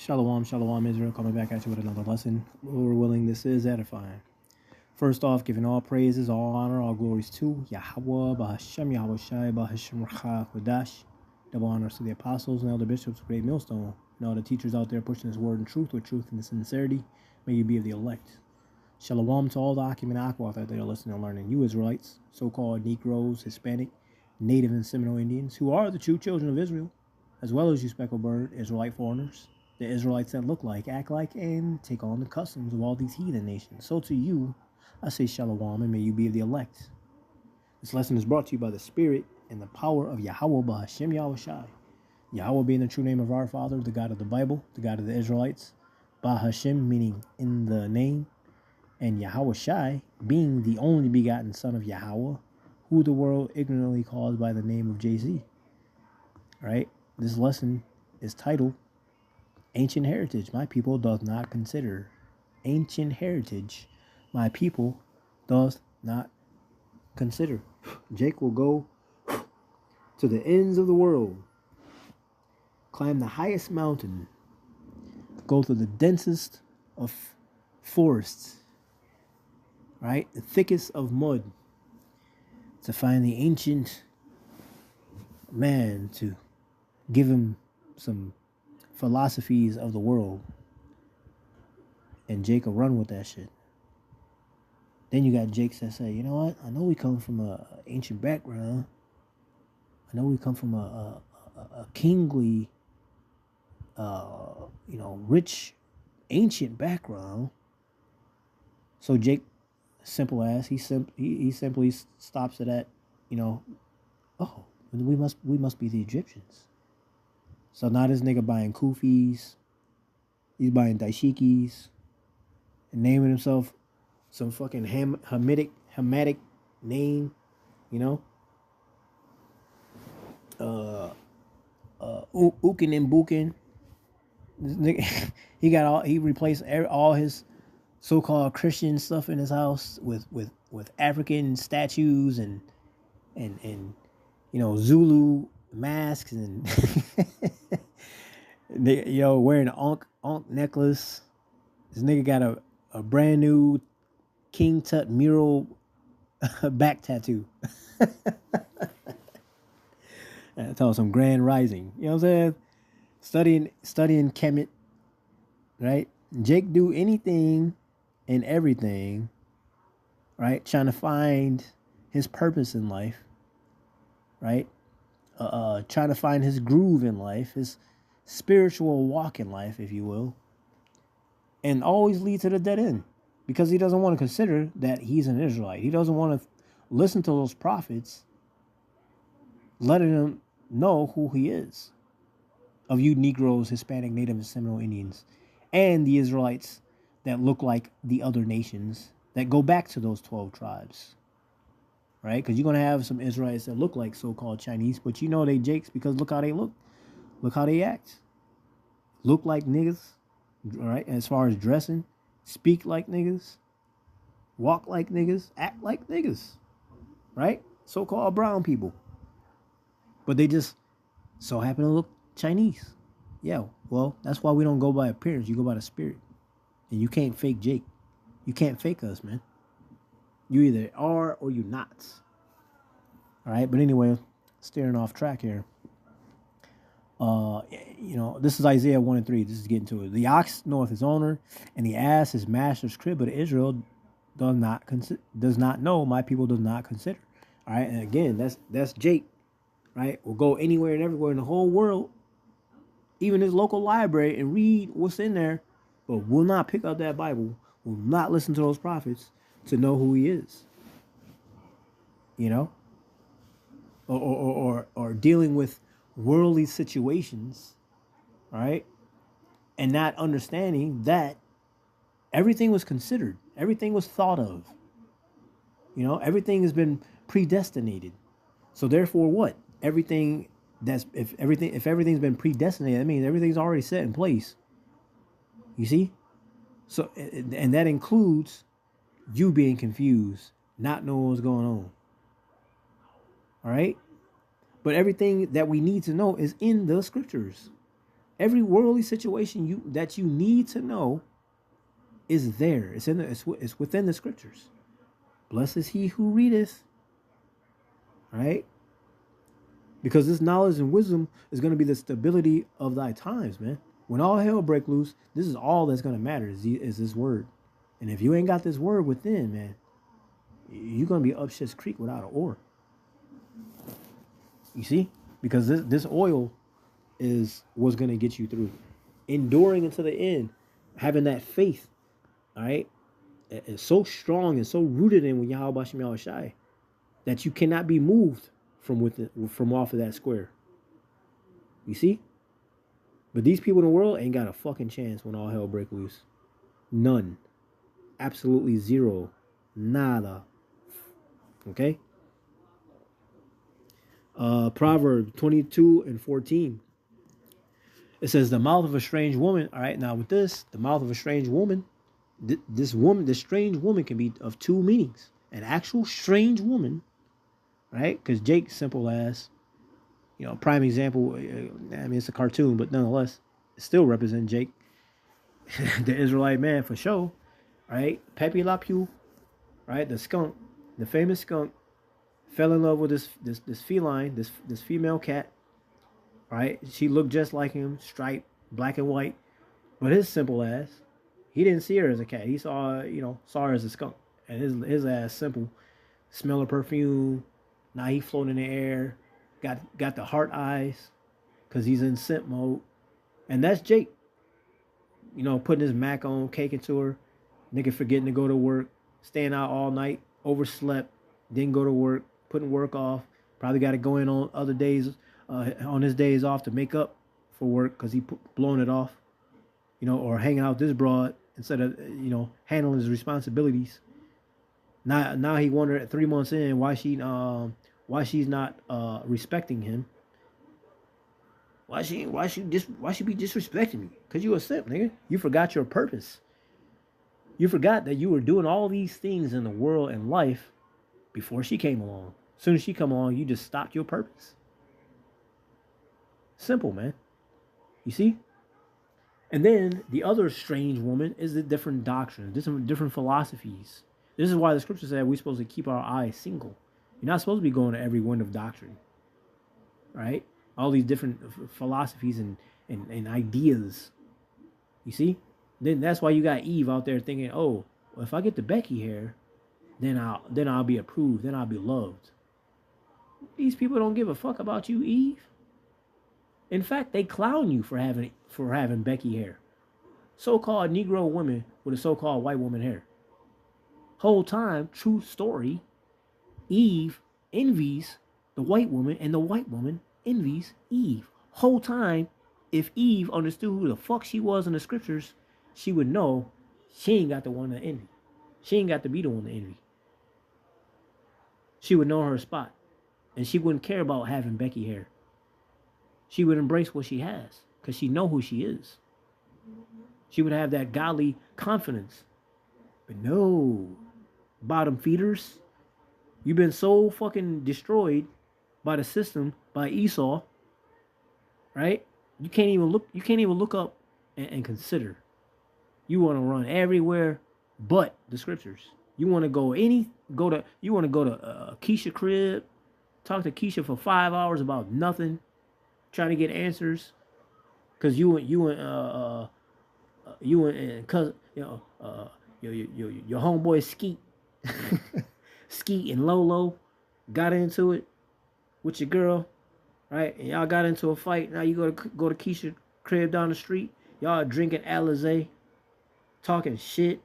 Shalom, shalom, Israel, coming back at you with another lesson. Lord willing, this is edifying. First off, giving all praises, all honor, all glories to Yahweh, Bahashem, Yahweh Shai, Bahashem Rachah, Kodash. Double honors to the apostles and elder bishops of Great Millstone, and all the teachers out there pushing this word in truth with truth and sincerity. May you be of the elect. Shalom to all the Akim and Aqua out there that are listening and learning. You Israelites, so-called Negroes, Hispanic, Native and Seminole Indians, who are the true children of Israel, as well as you speckled bird, Israelite foreigners, the Israelites that look like, act like, and take on the customs of all these heathen nations. So to you, I say shalom, and may you be of the elect. This lesson is brought to you by the Spirit and the power of Yahweh Bahashem Yahweh Shai. Yahweh being the true name of our Father, the God of the Bible, the God of the Israelites. Bahashem meaning in the name. And Yahweh Shai being the only begotten son of Yahweh, who the world ignorantly calls by the name of JC. Right? This lesson is titled Ancient Heritage, my people doth not consider. Ancient heritage, my people doth not consider. Jake will go to the ends of the world, climb the highest mountain, go through the densest of forests, right? The thickest of mud, to find the ancient man, to give him some philosophies of the world, and Jake will run with that shit. Then you got Jakes that say, you know what, I know we come from a ancient background, I know we come from a kingly rich ancient background. So Jake, simple as he simply stops it at, oh, we must be the Egyptians. So now this nigga buying kufis, he's buying dashikis, and naming himself some fucking Hamitic name, Ukin and Bukin. This nigga, he replaced all his so-called Christian stuff in his house with African statues and Zulu masks and wearing an Ankh necklace. This nigga got a brand new King Tut mural back tattoo. I tell some grand rising. You know what I'm saying? Studying Kemet, right? Jake do anything and everything, right? Trying to find his purpose in life, right? Trying to find his groove in life, his spiritual walk in life, if you will, and always lead to the dead end, because he doesn't want to consider that he's an Israelite. He doesn't want to listen to those prophets, letting them know who he is. Of you Negroes, Hispanic, Native, and Seminole Indians, and the Israelites that look like the other nations that go back to those 12 tribes. Right? Because you're going to have some Israelites that look like so-called Chinese, but they Jakes because look how they look. Look how they act. Look like niggas, right? As far as dressing, speak like niggas, walk like niggas, act like niggas, right? So-called brown people. But they just so happen to look Chinese. Yeah, well, that's why we don't go by appearance. You go by the spirit. And you can't fake Jake. You can't fake us, man. You either are or you're not. All right, but anyway, steering off track here. This is Isaiah 1 and 3. This is getting to it. The ox knoweth his owner, and the ass his master's crib, but Israel does not know. My people does not consider. All right, and again, that's Jake, right? Will go anywhere and everywhere in the whole world, even his local library, and read what's in there, but will not pick up that Bible, will not listen to those prophets to know who he is. Or dealing with worldly situations, right? And not understanding that everything was considered, everything was thought of. Everything has been predestinated. So therefore what? If everything's been predestinated, that means everything's already set in place. You see? So, and that includes you being confused, not knowing what's going on. All right? But everything that we need to know is in the scriptures. Every worldly situation that you need to know is there. It's within the scriptures. Blessed is he who readeth, right? Because this knowledge and wisdom is going to be the stability of thy times, man. When all hell break loose, this is all that's going to matter is this word. And if you ain't got this word within, man, you're going to be up shit's creek without an oar. You see? Because this oil is what's going to get you through. Enduring until the end. Having that faith, all right? It's so strong and so rooted in Yahweh Shem Yahweh Shai that you cannot be moved from off of that square. You see? But these people in the world ain't got a fucking chance when all hell break loose. None. Absolutely zero. Nada. Okay? Proverbs 22:14. It says the mouth of a strange woman. All right, now with this, the mouth of a strange woman, this strange woman can be of two meanings. An actual strange woman, right? Because Jake, simple as, prime example. I mean, it's a cartoon, but nonetheless, it still represents Jake, the Israelite man for sure, right? Pepe Le Pew, right? The skunk, the famous skunk, fell in love with this feline, this female cat, right? She looked just like him, striped, black and white, but his simple ass, he didn't see her as a cat. He saw her as a skunk, and his ass simple, smell of perfume. Now he floating in the air, got the heart eyes, cause he's in simp mode, and that's Jake. Putting his Mac on, caking to her, nigga forgetting to go to work, staying out all night, overslept, didn't go to work, putting work off. Probably got to go in on other days, on his days off to make up for work, cause he blowing it off, or hanging out with this broad instead of handling his responsibilities. Now he wondered 3 months in why she's not respecting him. Why she be disrespecting me? Cause you a simp, nigga. You forgot your purpose. You forgot that you were doing all these things in the world and life before she came along. As soon as she come along, you just stopped your purpose. Simple, man. You see? And then the other strange woman is the different doctrines, different philosophies. This is why the scripture said we're supposed to keep our eyes single. You're not supposed to be going to every wind of doctrine. Right? All these different philosophies and ideas. You see? Then that's why you got Eve out there thinking, oh, well, if I get the Becky hair, then I'll be approved, then I'll be loved. These people don't give a fuck about you, Eve. In fact, they clown you for having Becky hair. So-called Negro women with a so-called white woman hair. Whole time, true story, Eve envies the white woman and the white woman envies Eve. Whole time, if Eve understood who the fuck she was in the scriptures, she would know she ain't got the one to envy. She ain't got to be the one to envy. She would know her spot. And she wouldn't care about having Becky hair. She would embrace what she has because she know who she is. She would have that godly confidence. But no, bottom feeders, you've been so fucking destroyed by the system, by Esau, right? You can't even look up and consider. You want to run everywhere but the scriptures. You want to go to Keisha crib, talk to Keisha for 5 hours about nothing, trying to get answers, cause you and cousin, your homeboy Skeet and Lolo got into it with your girl, right? And y'all got into a fight. Now you go to Keisha crib down the street. Y'all drinking Alizé, talking shit.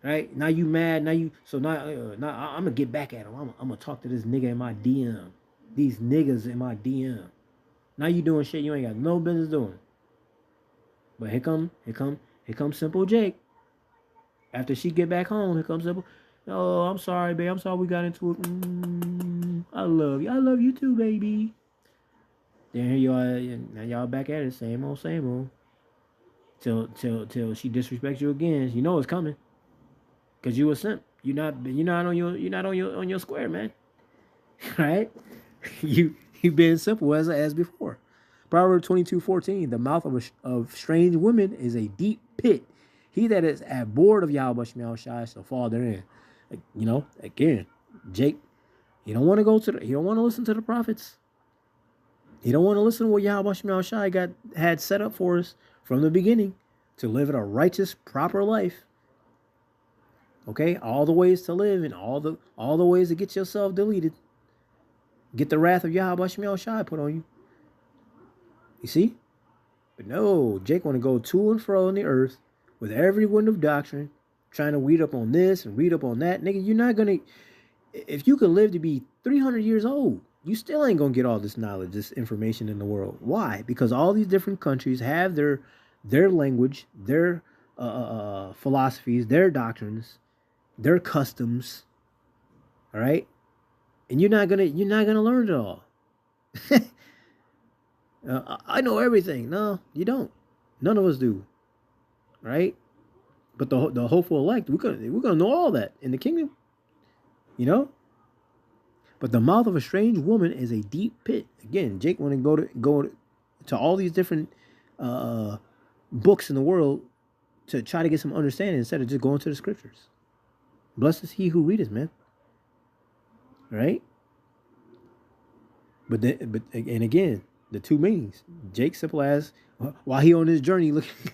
Right? Now you mad. Now I'm gonna get back at him. I'm gonna talk to this nigga in my DM. These niggas in my DM. Now you doing shit you ain't got no business doing. But here come Simple Jake. After she get back home, here comes Simple. Oh, I'm sorry, babe. I'm sorry we got into it. I love you. I love you too, baby. Then here you are. Now y'all back at it. Same old, same old. Till she disrespects you again. You know it's coming. Cause you a simp. You're not on your square, man. Right? You been simple as before. Proverbs 22:14. The mouth of strange women is a deep pit. He that is abhorred of Yahweh Shai shall fall therein. Again, Jake, he don't want to he don't want to listen to the prophets. He don't want to listen to what Yahweh Shai had set up for us from the beginning to live in a righteous, proper life. Okay, all the ways to live and all the ways to get yourself deleted. Get the wrath of Yahweh Shai put on you. You see? But no, Jake want to go to and fro in the earth with every wind of doctrine, trying to read up on this and read up on that. Nigga, you're not going to... If you could live to be 300 years old, you still ain't going to get all this knowledge, this information in the world. Why? Because all these different countries have their language, their philosophies, their doctrines, their customs. All right? And you're not gonna learn it all. I know everything. No, you don't. None of us do. Right? But the hopeful elect, we're gonna know all that in the kingdom. You know? But the mouth of a strange woman is a deep pit. Again, Jake want to go to all these different books in the world to try to get some understanding instead of just going to the scriptures. Blessed is he who readeth, man. Right? But again, the two meanings. Jake simple as while he on this journey looking.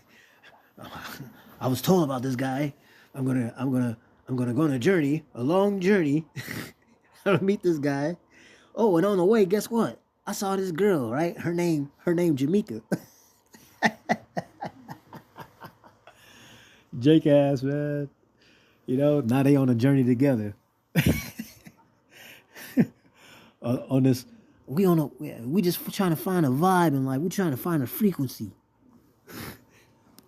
I was told about this guy. I'm gonna go on a journey, a long journey. to meet this guy. Oh, and on the way, guess what? I saw this girl, right? Her name Jamaica. Jake ass, man. Now they on a journey together. On this, we just trying to find a vibe in life. We trying to find a frequency.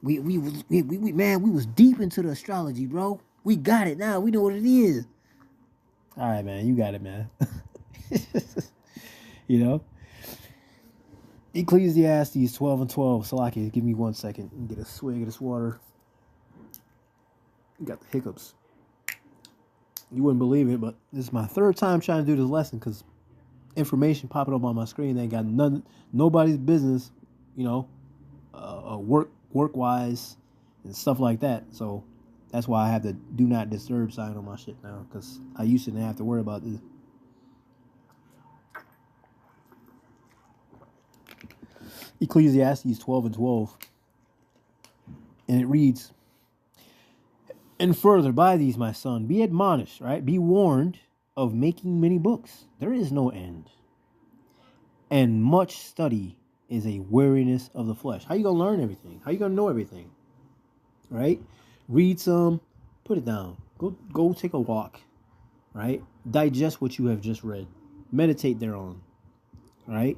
We was deep into the astrology, bro. We got it now. We know what it is. All right, man. You got it, man. Ecclesiastes 12:12. Salaki, give me 1 second and get a swig of this water. You got the hiccups. You wouldn't believe it, but this is my third time trying to do this lesson because information popping up on my screen ain't got nobody's business, work-wise and stuff like that. So that's why I have the do not disturb sign on my shit now, because I used to not have to worry about this. Ecclesiastes 12:12. And it reads, and further, by these, my son, be admonished, right? Be warned of making many books. There is no end. And much study is a weariness of the flesh. How you going to learn everything? How you going to know everything? Right? Read some, put it down. Go take a walk. Right? Digest what you have just read. Meditate thereon. Right?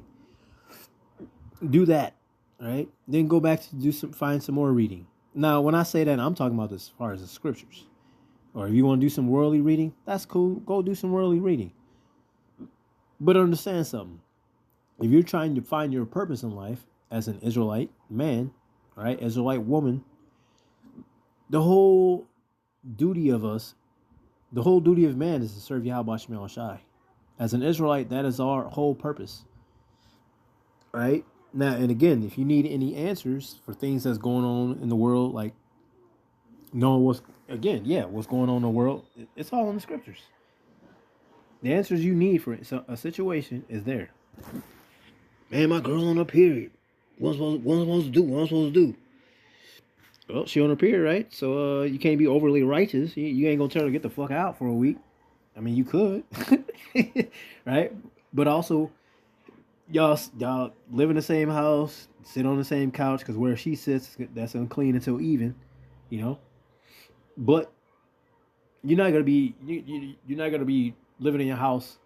Do that. Right? Then go back to find some more reading. Now, when I say that, I'm talking about as far as the scriptures. Or if you want to do some worldly reading, that's cool. Go do some worldly reading. But understand something. If you're trying to find your purpose in life as an Israelite man, right, Israelite woman, the whole duty of man is to serve Yahweh Shai. As an Israelite, that is our whole purpose. Right? Now, and again, if you need any answers for things that's going on in the world, like knowing what's going on in the world, it's all in the scriptures. The answers you need for a situation is there. Man, my girl on her period. What am I supposed to do? Well, she on her period, right? So you can't be overly righteous. You ain't gonna tell her to get the fuck out for a week. I mean, you could, right? But also, y'all live in the same house, sit on the same couch, because where she sits, that's unclean until even, But you're not gonna be living in your house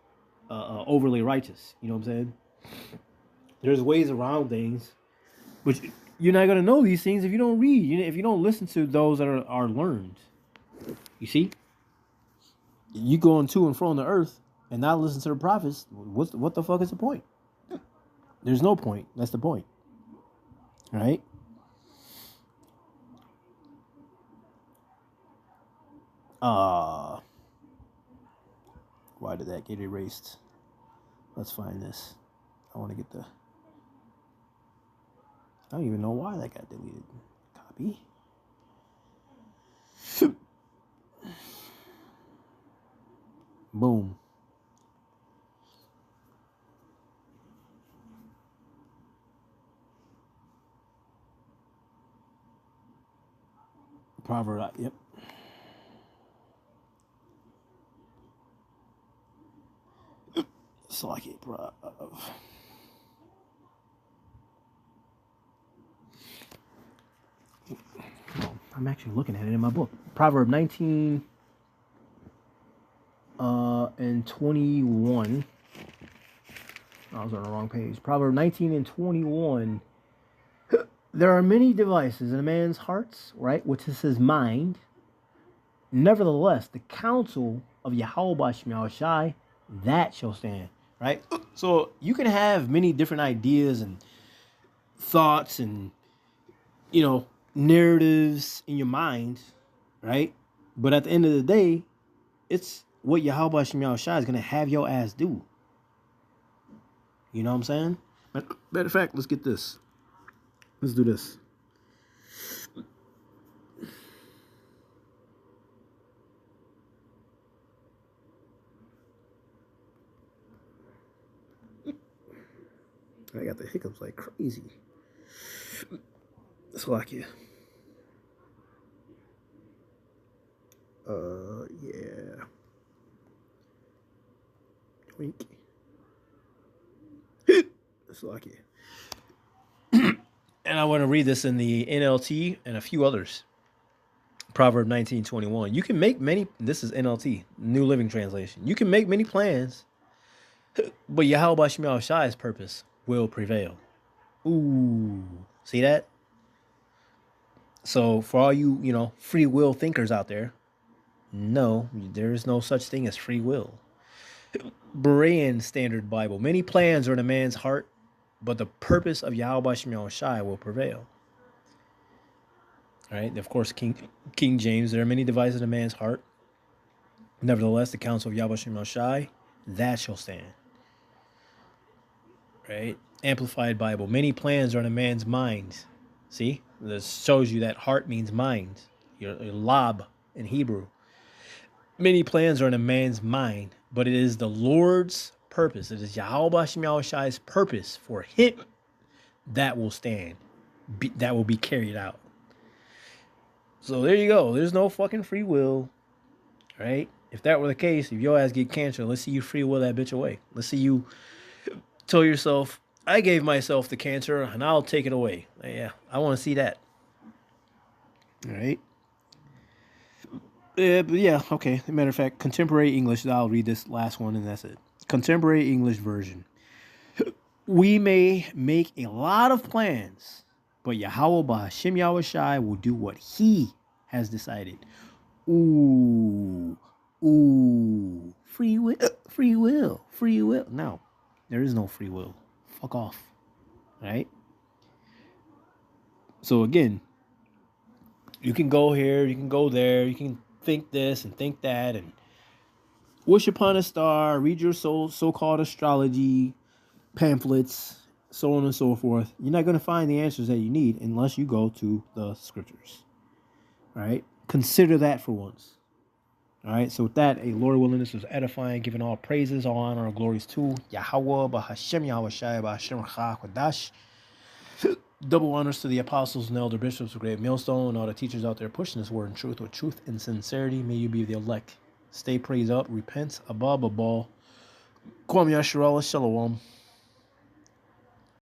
overly righteous. You know what I'm saying? There's ways around things, but you're not gonna know these things if you don't read. If you don't listen to those that are learned. You see, you going to and from the earth and not listen to the prophets. What the fuck is the point? There's no point. That's the point. Right? Why did that get erased? Let's find this. I want to get the I don't even know why that got deleted. Copy. Boom. Proverb, yep. It's like it, bro. I'm actually looking at it in my book. Proverb 19 and 21. I was on the wrong page. Proverb 19 and 21. There are many devices in a man's hearts, right, which is his mind. Nevertheless, the counsel of Yahweh Shemel Shai, that shall stand, right? So you can have many different ideas and thoughts and, narratives in your mind, right? But at the end of the day, it's what Yahweh Shemel Shai is going to have your ass do. You know what I'm saying? Matter of fact, let's get this. Let's do this. I got the hiccups like crazy. Slovakia. Yeah. Twink. Slovakia. And I want to read this in the NLT and a few others. Proverb 19:21. You can make many. This is NLT, New Living Translation. You can make many plans, but Yahweh Shemel Shai's purpose will prevail. Ooh, see that? So for all you, free will thinkers out there, no, there is no such thing as free will. Berean Standard Bible. Many plans are in a man's heart, but the purpose of Yahweh Shemel Shai will prevail. All right. Of course, King James. There are many devices in a man's heart. Nevertheless, the counsel of Yahweh Shemel Shai, that shall stand. Right. Amplified Bible. Many plans are in a man's mind. See, this shows you that heart means mind. Your lab in Hebrew. Many plans are in a man's mind, but it is the Lord's purpose. It is Yahweh Shemel Shai's purpose for him that will stand, that will be carried out. So there you go. There's no fucking free will, right? If that were the case, if your ass get cancer, let's see you free will that bitch away. Let's see you tell yourself, I gave myself the cancer and I'll take it away. Yeah, I want to see that. All right. But yeah, okay. As a matter of fact, contemporary English, I'll read this last one and that's it. Contemporary English version. We may make a lot of plans, but Yahweh B'Hashem Yahweh Shai will do what he has decided. Ooh. Free will. No, there is no free will. Fuck off. Right? So again, you can go here, you can go there, you can think this and think that and wish upon a star, read your so-called astrology pamphlets, so on and so forth. You're not going to find the answers that you need unless you go to the scriptures. All right? Consider that for once. All right? So with that, Lord willing, this was edifying, giving all praises, all honor, all glories to Yahweh, B'Hashem Yahweh Shai, B'Hashem Chachadash. Double honors to the apostles and elder bishops of Great Millstone and all the teachers out there pushing this word in truth with truth and sincerity. May you be the elect. Stay praised up. Repent. Above a ball. Kwam Yasharallah. Shalom.